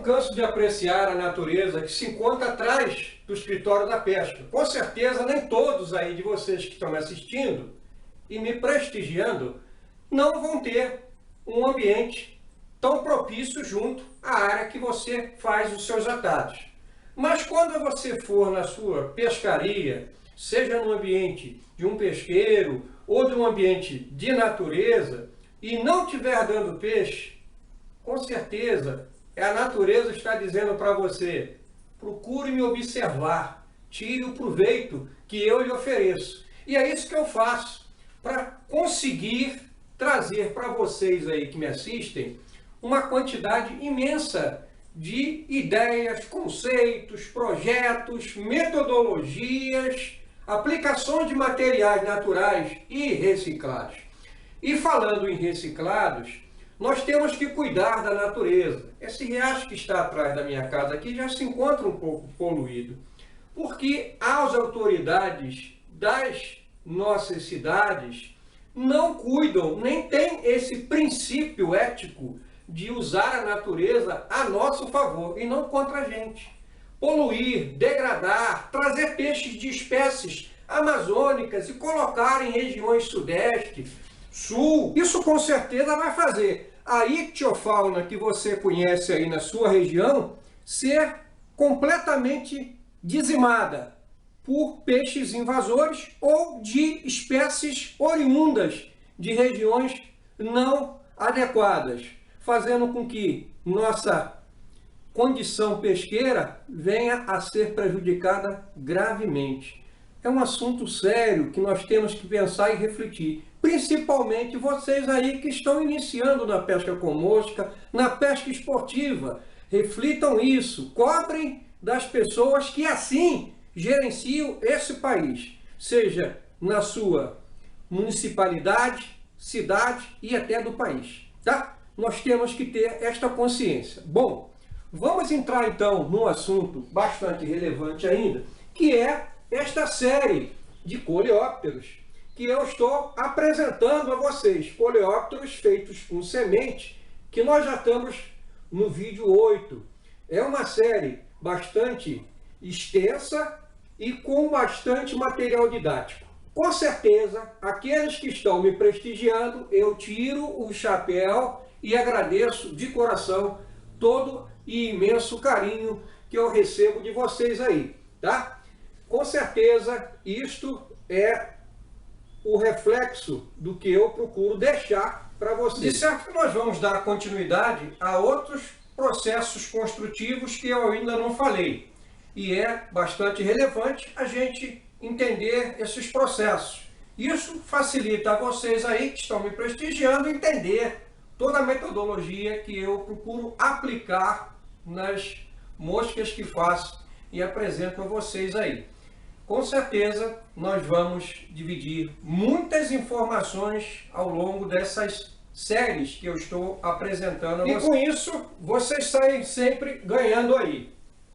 canso de apreciar a natureza que se encontra atrás do escritório da pesca. Com certeza, nem todos aí de vocês que estão me assistindo e me prestigiando não vão ter um ambiente tão propício junto à área que você faz os seus atados. Mas quando você for na sua pescaria, seja no ambiente de um pesqueiro ou de um ambiente de natureza, e não estiver dando peixe, com certeza a natureza está dizendo para você: procure me observar, tire o proveito que eu lhe ofereço. E é isso que eu faço para conseguir trazer para vocês aí que me assistem uma quantidade imensa de ideias, conceitos, projetos, metodologias, aplicações de materiais naturais e reciclados. E falando em reciclados, nós temos que cuidar da natureza. Esse riacho que está atrás da minha casa aqui já se encontra um pouco poluído, porque as autoridades das nossas cidades não cuidam, nem têm esse princípio ético de usar a natureza a nosso favor e não contra a gente. Poluir, degradar, trazer peixes de espécies amazônicas e colocar em regiões sudeste, sul, isso com certeza vai fazer a ictiofauna que você conhece aí na sua região ser completamente dizimada por peixes invasores ou de espécies oriundas de regiões não adequadas, fazendo com que nossa condição pesqueira venha a ser prejudicada gravemente. É um assunto sério que nós temos que pensar e refletir, principalmente vocês aí que estão iniciando na pesca com mosca, na pesca esportiva. Reflitam isso, cobrem das pessoas que assim gerenciam esse país, seja na sua municipalidade, cidade e até do país, tá? Nós temos que ter esta consciência. Bom, vamos entrar então num assunto bastante relevante ainda, que é esta série de coleópteros que eu estou apresentando a vocês. Coleópteros feitos com semente, que nós já estamos no vídeo 8. É uma série bastante extensa e com bastante material didático. Com certeza, aqueles que estão me prestigiando, eu tiro o chapéu e agradeço de coração todo e imenso carinho que eu recebo de vocês aí, tá? Com certeza, isto é o reflexo do que eu procuro deixar para vocês. De certo que nós vamos dar continuidade a outros processos construtivos que eu ainda não falei. E é bastante relevante a gente entender esses processos. Isso facilita a vocês aí que estão me prestigiando entender toda a metodologia que eu procuro aplicar nas moscas que faço e apresento a vocês aí. Com certeza, nós vamos dividir muitas informações ao longo dessas séries que eu estou apresentando a vocês. E com isso, vocês saem sempre ganhando aí.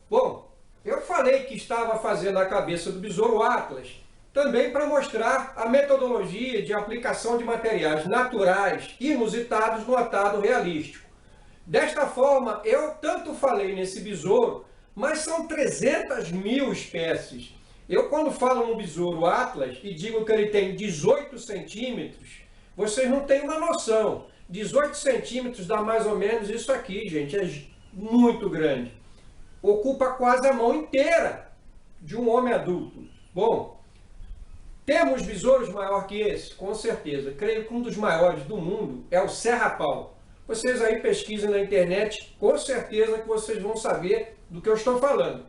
Bom, eu falei que estava fazendo a cabeça do Besouro Atlas, também para mostrar a metodologia de aplicação de materiais naturais inusitados no atado realístico. Desta forma, eu tanto falei nesse besouro, mas são 300 mil espécies. Eu, quando falo no Besouro Atlas e digo que ele tem 18 centímetros, vocês não têm uma noção. 18 centímetros dá mais ou menos isso aqui, gente. É muito grande. Ocupa quase a mão inteira de um homem adulto. Bom, temos besouros maior que esse? Com certeza. Creio que um dos maiores do mundo é o Serrapau. Vocês aí pesquisem na internet, com certeza que vocês vão saber do que eu estou falando.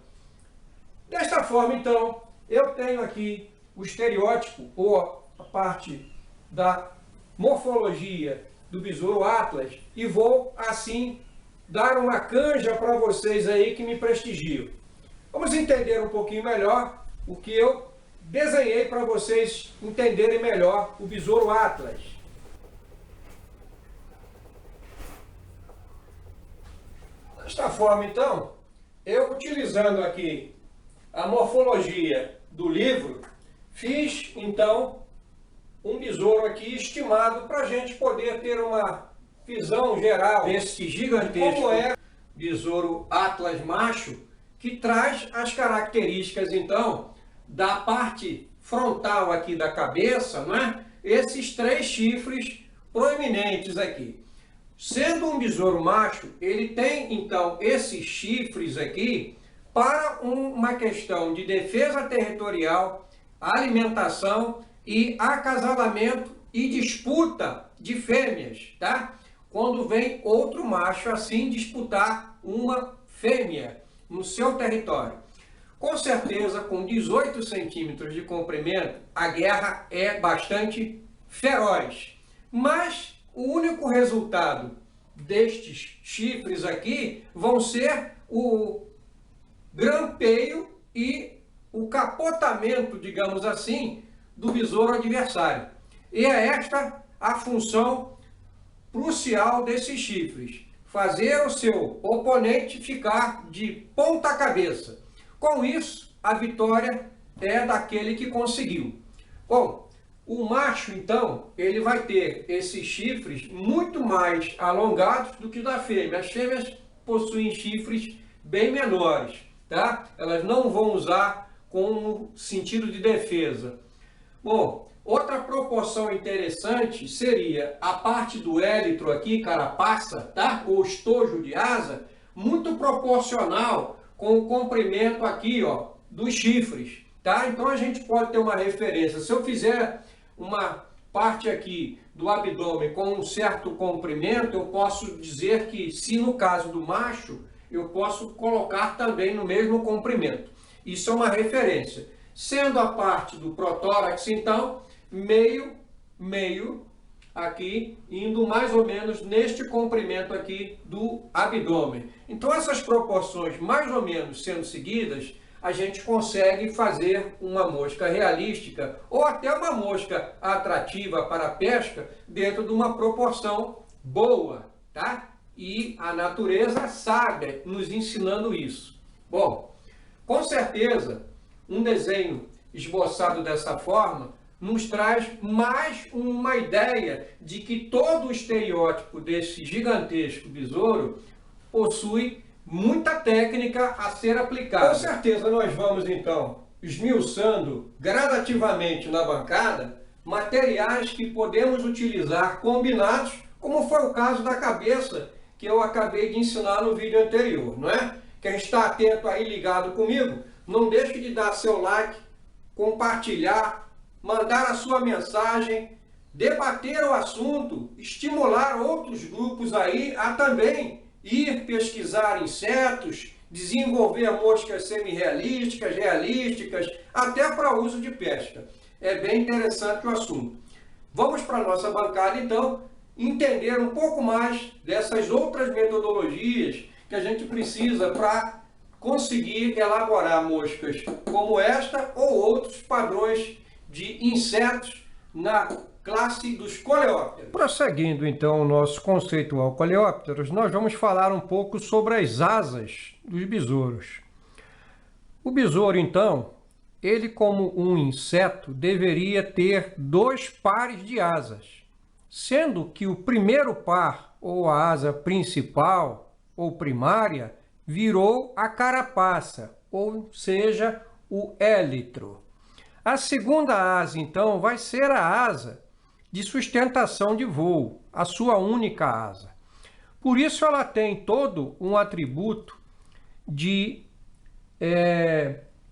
Desta forma, então, eu tenho aqui o estereótipo, ou a parte da morfologia do Besouro Atlas, e vou, assim, dar uma canja para vocês aí que me prestigiam. Vamos entender um pouquinho melhor o que eu desenhei para vocês entenderem melhor o Besouro Atlas. Desta forma, então, eu utilizando aqui a morfologia do livro, fiz, então, um besouro aqui estimado para a gente poder ter uma visão geral desse gigantesco como é besouro Atlas macho, que traz as características, então, da parte frontal aqui da cabeça, não é? Esses 3 chifres proeminentes aqui. Sendo um besouro macho, ele tem, então, esses chifres aqui para uma questão de defesa territorial, alimentação e acasalamento e disputa de fêmeas, tá? Quando vem outro macho assim disputar uma fêmea no seu território. Com certeza, com 18 centímetros de comprimento, a guerra é bastante feroz. Mas o único resultado destes chifres aqui vão ser o grampeio e o capotamento, digamos assim, do besouro adversário. E é esta a função crucial desses chifres: fazer o seu oponente ficar de ponta cabeça. Com isso, a vitória é daquele que conseguiu. Bom, o macho, então, ele vai ter esses chifres muito mais alongados do que da fêmea. As fêmeas possuem chifres bem menores, tá? Elas não vão usar como sentido de defesa. Bom, outra proporção interessante seria a parte do élitro aqui, carapaça, tá? Ou estojo de asa, muito proporcional com o comprimento aqui, ó, dos chifres, tá? Então a gente pode ter uma referência. Se eu fizer uma parte aqui do abdômen com um certo comprimento, eu posso dizer que, se no caso do macho, eu posso colocar também no mesmo comprimento. Isso é uma referência. Sendo a parte do protórax, então, meio aqui, indo mais ou menos neste comprimento aqui do abdômen. Então, essas proporções mais ou menos sendo seguidas, a gente consegue fazer uma mosca realística ou até uma mosca atrativa para a pesca dentro de uma proporção boa, tá? E a natureza sabe nos ensinando isso. Bom, com certeza, um desenho esboçado dessa forma nos traz mais uma ideia de que todo o estereótipo desse gigantesco besouro possui muita técnica a ser aplicada. Com certeza nós vamos então esmiuçando gradativamente na bancada materiais que podemos utilizar combinados, como foi o caso da cabeça que eu acabei de ensinar no vídeo anterior, não é? Quem está atento aí, ligado comigo, não deixe de dar seu like, compartilhar, mandar a sua mensagem, debater o assunto, estimular outros grupos aí a também ir pesquisar insetos, desenvolver moscas semi-realísticas, realísticas, até para uso de pesca. É bem interessante o assunto. Vamos para a nossa bancada, então, entender um pouco mais dessas outras metodologias que a gente precisa para conseguir elaborar moscas como esta ou outros padrões de insetos na classe dos coleópteros. Prosseguindo então o nosso conceitual coleópteros, nós vamos falar um pouco sobre as asas dos besouros. O besouro, então, ele como um inseto deveria ter 2 pares de asas, sendo que o primeiro par, ou a asa principal ou primária, virou a carapaça, ou seja, o élitro. A segunda asa, então, vai ser a asa de sustentação de voo, a sua única asa. Por isso ela tem todo um atributo de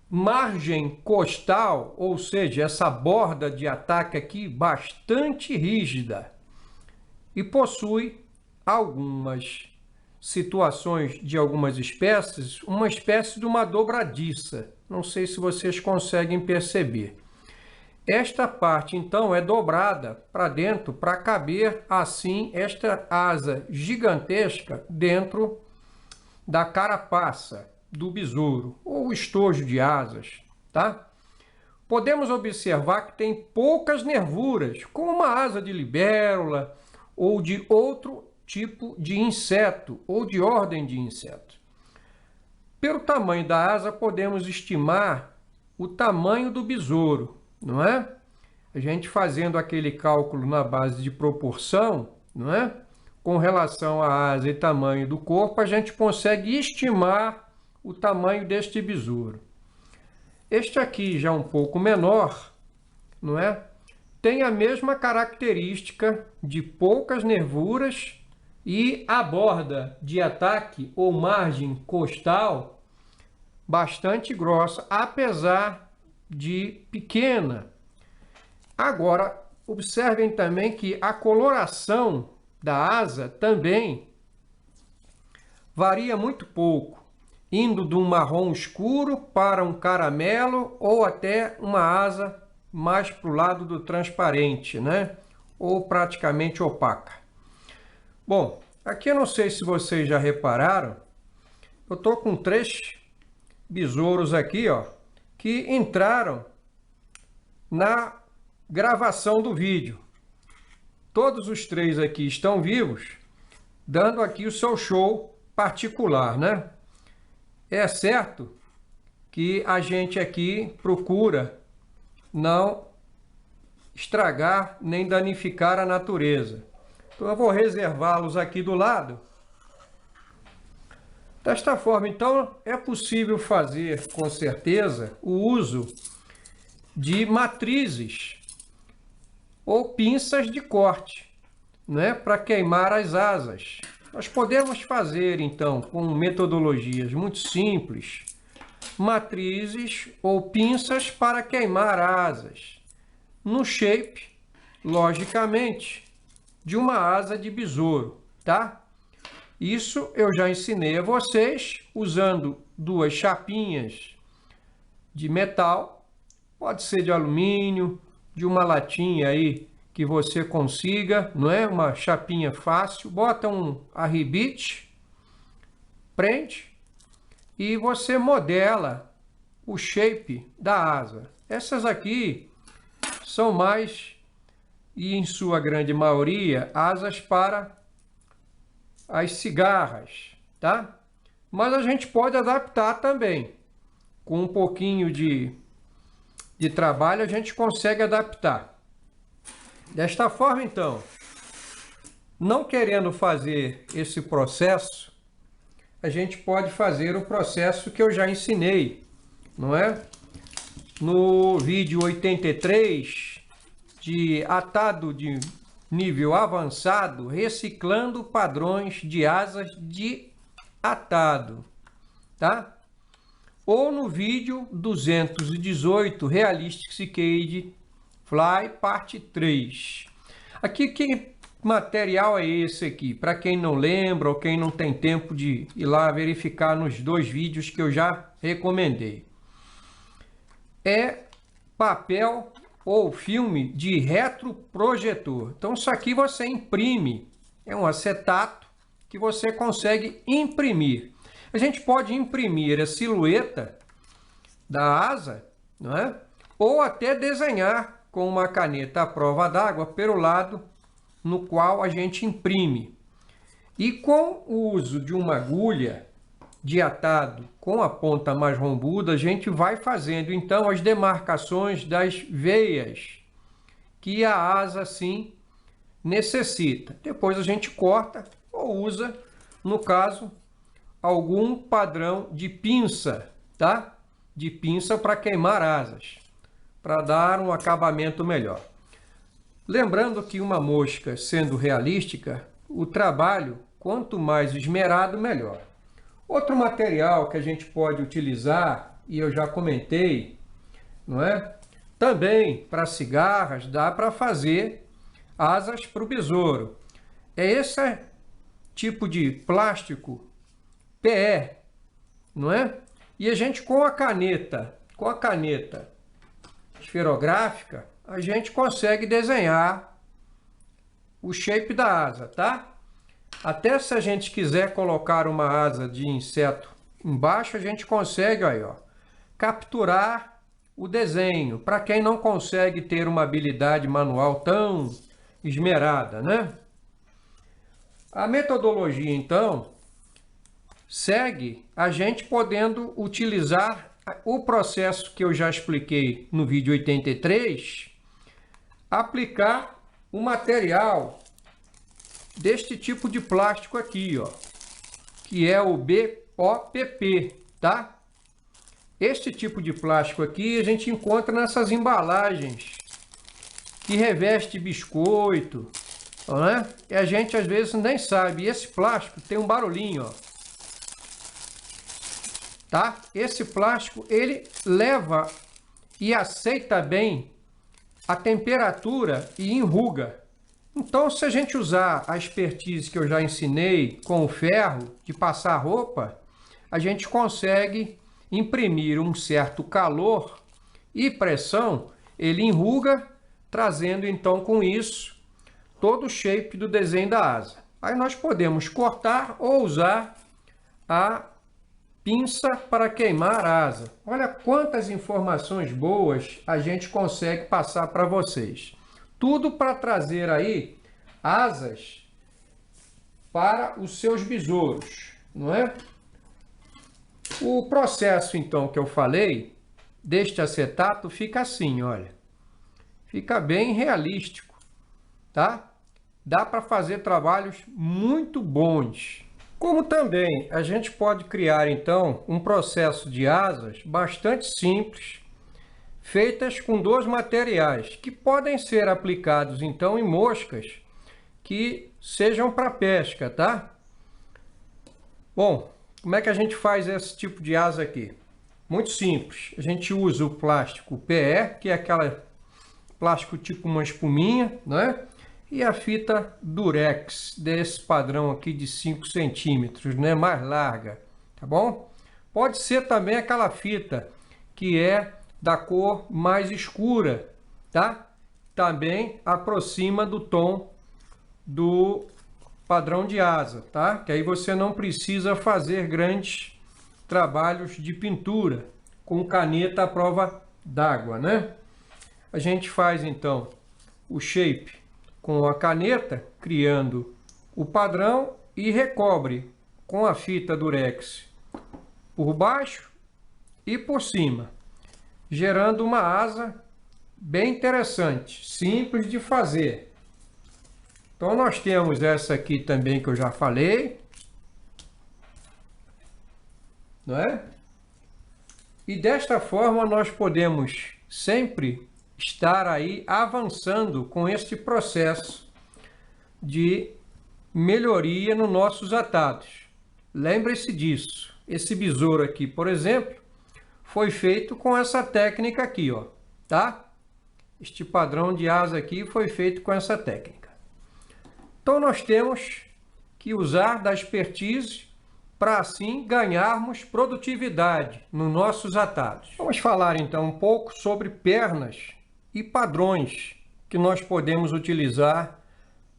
margem costal, ou seja, essa borda de ataque aqui bastante rígida, e possui algumas situações de algumas espécies, uma espécie de uma dobradiça. Não sei se vocês conseguem perceber. Esta parte, então, é dobrada para dentro para caber, assim, esta asa gigantesca dentro da carapaça do besouro, ou estojo de asas, tá? Podemos observar que tem poucas nervuras, como uma asa de libélula ou de outro tipo de inseto, ou de ordem de inseto. Pelo tamanho da asa, podemos estimar o tamanho do besouro, não é? A gente fazendo aquele cálculo na base de proporção, não é? com relação à asa e tamanho do corpo, a gente consegue estimar o tamanho deste besouro. Este aqui, já um pouco menor, não é? Tem a mesma característica de poucas nervuras e a borda de ataque ou margem costal bastante grossa, apesar de pequena. Agora, observem também que a coloração da asa também varia muito pouco, indo de um marrom escuro para um caramelo ou até uma asa mais para o lado do transparente, né? Ou praticamente opaca. Bom, aqui eu não sei se vocês já repararam, eu estou com 3 besouros aqui, ó, que entraram na gravação do vídeo. Todos os 3 aqui estão vivos, dando aqui o seu show particular, né? É certo que a gente aqui procura não estragar nem danificar a natureza. Então eu vou reservá-los aqui do lado. Desta forma, então, é possível fazer com certeza o uso de matrizes ou pinças de corte, né, para queimar as asas. Nós podemos fazer, então, com metodologias muito simples, matrizes ou pinças para queimar asas, no shape, logicamente, de uma asa de besouro, tá? Isso eu já ensinei a vocês usando 2 chapinhas de metal, pode ser de alumínio, de uma latinha aí que você consiga, não é? Uma chapinha fácil, bota um arribite, prende e você modela o shape da asa. Essas aqui são mais, e em sua grande maioria, asas para as cigarras, tá? Mas a gente pode adaptar também. Com um pouquinho de trabalho a gente consegue adaptar. Desta forma, então, não querendo fazer esse processo, a gente pode fazer o processo que eu já ensinei, não é? No vídeo 83 de atado de nível avançado, reciclando padrões de asas de atado, tá? Ou no vídeo 218, Realistic Cicade Fly, parte 3. Aqui, que material é esse aqui? Para quem não lembra ou quem não tem tempo de ir lá verificar nos 2 vídeos que eu já recomendei. É papel ou filme de retroprojetor. Então isso aqui você imprime, é um acetato que você consegue imprimir. A gente pode imprimir a silhueta da asa, não é? Ou até desenhar com uma caneta à prova d'água pelo lado no qual a gente imprime. E com o uso de uma agulha de atado com a ponta mais rombuda, a gente vai fazendo então as demarcações das veias que a asa assim necessita. Depois a gente corta ou usa, no caso, algum padrão de pinça, tá? De pinça para queimar asas, para dar um acabamento melhor. Lembrando que uma mosca sendo realística, o trabalho, quanto mais esmerado, melhor. Outro material que a gente pode utilizar, e eu já comentei, não é? Também para cigarras dá para fazer asas para o besouro. É esse tipo de plástico PE, não é? E a gente com a caneta esferográfica, a gente consegue desenhar o shape da asa, tá? Até se a gente quiser colocar uma asa de inseto embaixo, a gente consegue aí, ó, capturar o desenho, para quem não consegue ter uma habilidade manual tão esmerada, né? A metodologia, então, segue a gente podendo utilizar o processo que eu já expliquei no vídeo 83, aplicar o material deste tipo de plástico aqui, ó, que é o BOPP, tá? Este tipo de plástico aqui a gente encontra nessas embalagens que reveste biscoito, né? E a gente às vezes nem sabe. E esse plástico tem um barulhinho, ó. Tá? Esse plástico ele leva e aceita bem a temperatura e enruga. Então, se a gente usar a expertise que eu já ensinei com o ferro de passar roupa, a gente consegue imprimir um certo calor e pressão, ele enruga, trazendo então com isso todo o shape do desenho da asa. Aí nós podemos cortar ou usar a pinça para queimar a asa. Olha quantas informações boas a gente consegue passar para vocês. Tudo para trazer aí asas para os seus besouros, não é? O processo, então, que eu falei, deste acetato fica assim, olha. Fica bem realístico, tá? Dá para fazer trabalhos muito bons. Como também a gente pode criar, então, um processo de asas bastante simples, feitas com dois materiais, que podem ser aplicados, então, em moscas que sejam para pesca, tá? Bom, como é que a gente faz esse tipo de asa aqui? Muito simples. A gente usa o plástico PE, que é aquele plástico tipo uma espuminha, né? E a fita Durex, desse padrão aqui de 5 centímetros, né? Mais larga, tá bom? Pode ser também aquela fita que é da cor mais escura, tá? Também aproxima do tom do padrão de asa, tá? Que aí você não precisa fazer grandes trabalhos de pintura com caneta à prova d'água, né? A gente faz então o shape com a caneta, criando o padrão e recobre com a fita Durex por baixo e por cima, gerando uma asa bem interessante, simples de fazer. Então nós temos essa aqui também que eu já falei, não é? E desta forma nós podemos sempre estar aí avançando com este processo de melhoria nos nossos atados. Lembre-se disso. Esse besouro aqui, por exemplo, foi feito com essa técnica aqui, ó, tá? Este padrão de asa aqui foi feito com essa técnica. Então nós temos que usar da expertise para assim ganharmos produtividade nos nossos atados. Vamos falar então um pouco sobre pernas e padrões que nós podemos utilizar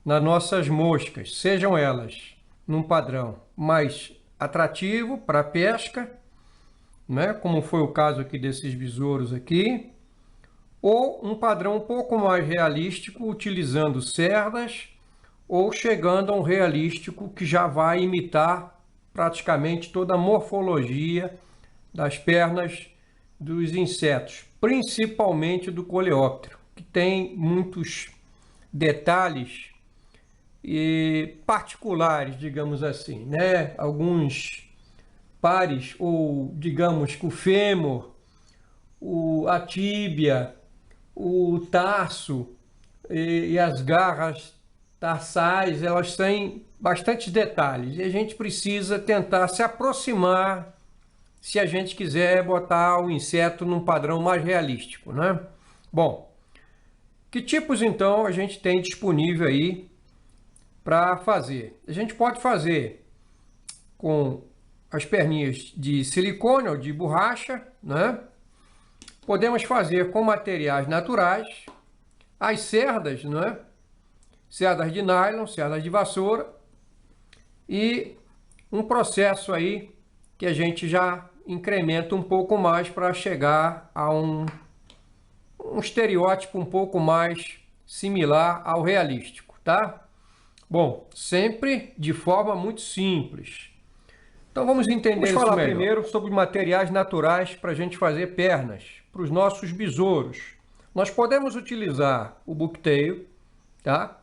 nas nossas moscas, sejam elas num padrão mais atrativo para pesca, né, como foi o caso aqui desses besouros aqui, ou um padrão um pouco mais realístico utilizando cerdas, ou chegando a um realístico que já vai imitar praticamente toda a morfologia das pernas dos insetos, principalmente do coleóptero, que tem muitos detalhes e particulares, digamos assim, né? Alguns pares, ou digamos que o fêmur, a tíbia, o tarso e as garras tarsais, elas têm bastante detalhes e a gente precisa tentar se aproximar se a gente quiser botar o inseto num padrão mais realístico, né? Bom, que tipos então a gente tem disponível aí para fazer? A gente pode fazer com as perninhas de silicone ou de borracha, né? Podemos fazer com materiais naturais, as cerdas, né? Cerdas de nylon, cerdas de vassoura e um processo aí que a gente já incrementa um pouco mais para chegar a um estereótipo um pouco mais similar ao realístico, tá? Bom, sempre de forma muito simples. Então vamos entender isso melhor. Vamos falar primeiro sobre materiais naturais para a gente fazer pernas para os nossos besouros. Nós podemos utilizar o bucktail, tá?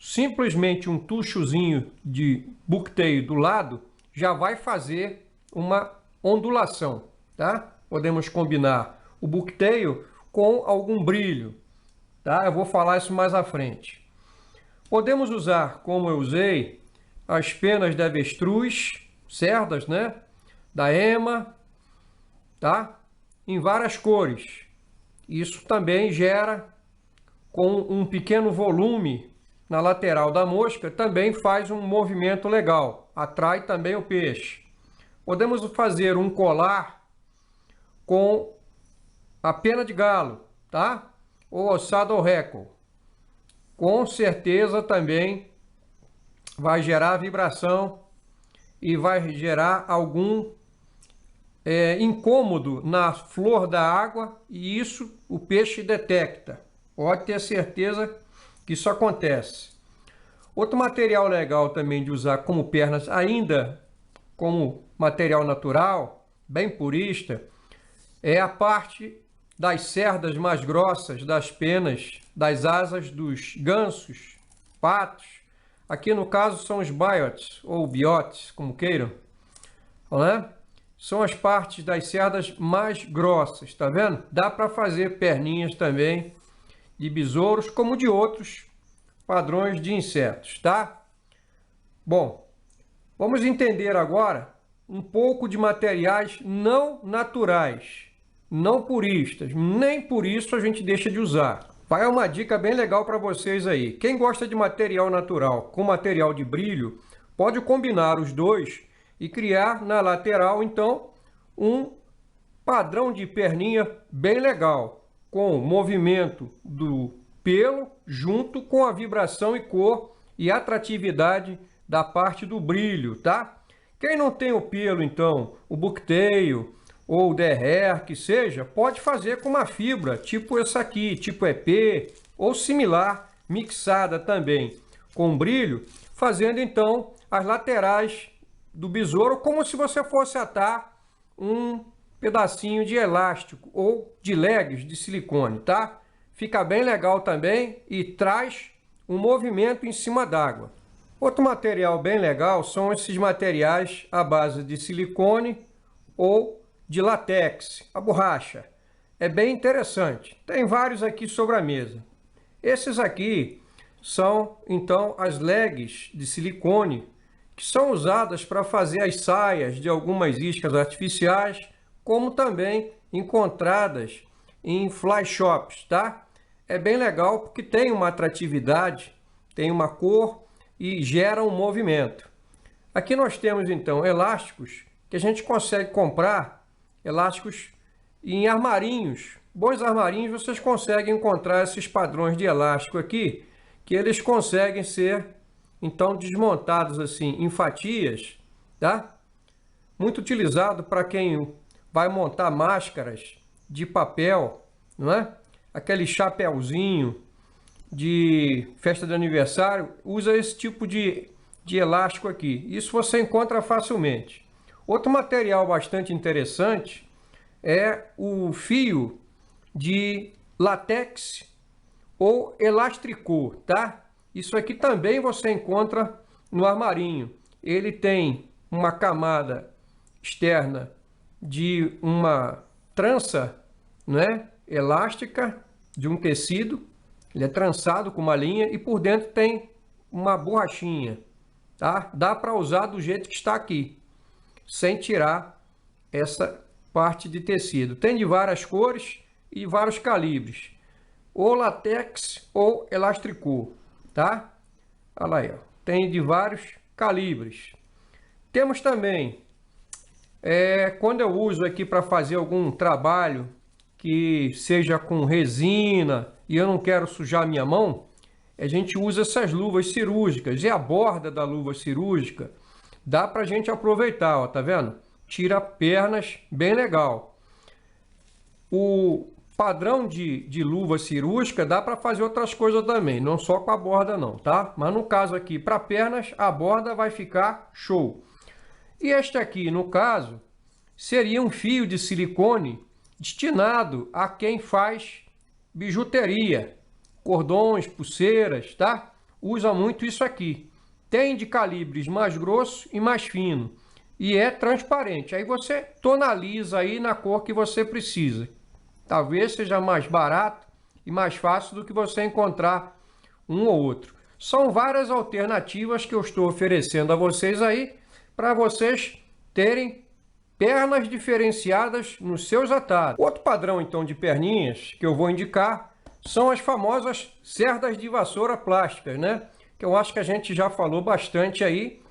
simplesmente um tuchozinho de buqueteio do lado já vai fazer uma ondulação, tá? Podemos combinar o buqueteio com algum brilho, tá? Eu vou falar isso mais à frente. Podemos usar, como eu usei, as penas de avestruz, cerdas, né? Da EMA, tá? Em várias cores. Isso também gera, com um pequeno volume na lateral da mosca, também faz um movimento legal. Atrai também o peixe. Podemos fazer um colar com a pena de galo, tá? Ou ossada ou récord. Com certeza também vai gerar vibração e vai gerar algum incômodo na flor da água, e isso o peixe detecta. Pode ter certeza que isso acontece. Outro material legal também de usar como pernas, ainda como material natural, bem purista, é a parte das cerdas mais grossas, das penas, das asas dos gansos, patos. Aqui no caso são os biotes, ou biotes, como queiram, né? São as partes das cerdas mais grossas, tá vendo? Dá para fazer perninhas também de besouros, como de outros padrões de insetos, tá? Bom, vamos entender agora um pouco de materiais não naturais, não puristas, nem por isso a gente deixa de usar. Vai uma dica bem legal para vocês aí. Quem gosta de material natural com material de brilho, pode combinar os dois e criar na lateral, então, um padrão de perninha bem legal, com movimento do pelo junto com a vibração e cor e atratividade da parte do brilho, tá? Quem não tem o pelo, então, o buqueteio ou o derrer, que seja, pode fazer com uma fibra, tipo essa aqui, tipo EP, ou similar, mixada também com brilho, fazendo então as laterais do besouro, como se você fosse atar um pedacinho de elástico ou de legs de silicone, tá? Fica bem legal também e traz um movimento em cima d'água. Outro material bem legal são esses materiais à base de silicone ou de látex, a borracha. É bem interessante. Tem vários aqui sobre a mesa. Esses aqui são então as legs de silicone que são usadas para fazer as saias de algumas iscas artificiais, como também encontradas em fly shops, tá? É bem legal porque tem uma atratividade, tem uma cor e gera um movimento. Aqui nós temos então elásticos que a gente consegue comprar, elásticos em armarinhos. Bons armarinhos vocês conseguem encontrar esses padrões de elástico aqui, que eles conseguem ser então desmontados assim em fatias, tá? Muito utilizado para quem vai montar máscaras de papel, não é? Aquele chapéuzinho de festa de aniversário, usa esse tipo de elástico aqui. Isso você encontra facilmente. Outro material bastante interessante é o fio de látex ou elastricô, tá? Isso aqui também você encontra no armarinho. Ele tem uma camada externa de uma trança, né, elástica de um tecido. Ele é trançado com uma linha e por dentro tem uma borrachinha, tá? Dá para usar do jeito que está aqui, sem tirar essa parte de tecido. Tem de várias cores e vários calibres, ou látex ou elastricô, tá? Olha lá aí, ó. Tem de vários calibres. Temos também, quando eu uso aqui para fazer algum trabalho que seja com resina e eu não quero sujar minha mão, a gente usa essas luvas cirúrgicas. E a borda da luva cirúrgica dá para a gente aproveitar, ó, tá vendo? Tira pernas bem legal. O padrão de luva cirúrgica dá para fazer outras coisas também, não só com a borda não, tá? Mas no caso aqui, para pernas, a borda vai ficar show. E este aqui, no caso, seria um fio de silicone destinado a quem faz bijuteria, cordões, pulseiras, tá? usa muito isso aqui. Tem de calibres mais grosso e mais fino. E é transparente. Aí você tonaliza aí na cor que você precisa. Talvez seja mais barato e mais fácil do que você encontrar um ou outro. São várias alternativas que eu estou oferecendo a vocês aí para vocês terem pernas diferenciadas nos seus atados. Outro padrão então de perninhas que eu vou indicar são as famosas cerdas de vassoura plásticas, né? Que eu acho que a gente já falou bastante aí,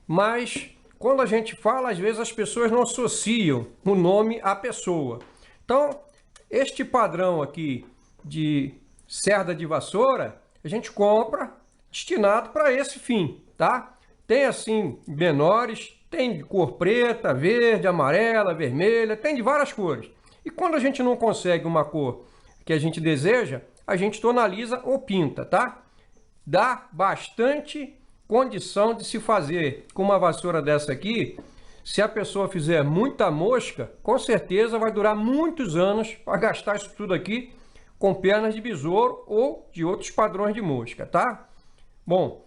mas quando a gente fala, às vezes as pessoas não associam o nome à pessoa. Então, este padrão aqui de cerda de vassoura, a gente compra destinado para esse fim, tá? Tem assim menores, tem de cor preta, verde, amarela, vermelha, tem de várias cores. E quando a gente não consegue uma cor que a gente deseja, a gente tonaliza ou pinta, tá? Dá bastante condição de se fazer com uma vassoura dessa aqui. Se a pessoa fizer muita mosca, com certeza vai durar muitos anos para gastar isso tudo aqui com pernas de besouro ou de outros padrões de mosca, tá? Bom,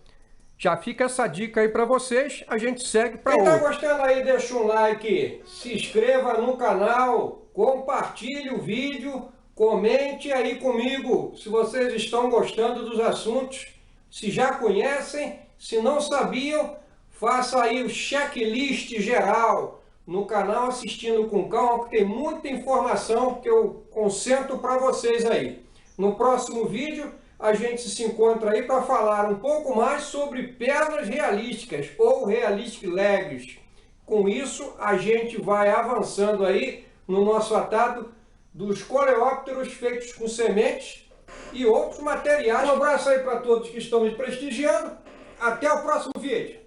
já fica essa dica aí para vocês, a gente segue para outra. Quem tá gostando aí, deixa um like, se inscreva no canal, compartilhe o vídeo, comente aí comigo se vocês estão gostando dos assuntos, se já conhecem, se não sabiam, faça aí o checklist geral no canal Assistindo com Calma, que tem muita informação que eu concentro para vocês aí. No próximo vídeo a gente se encontra aí para falar um pouco mais sobre pernas realísticas ou realistic legs. Com isso a gente vai avançando aí no nosso atado dos coleópteros feitos com sementes e outros materiais. Um abraço aí para todos que estão me prestigiando. Até o próximo vídeo.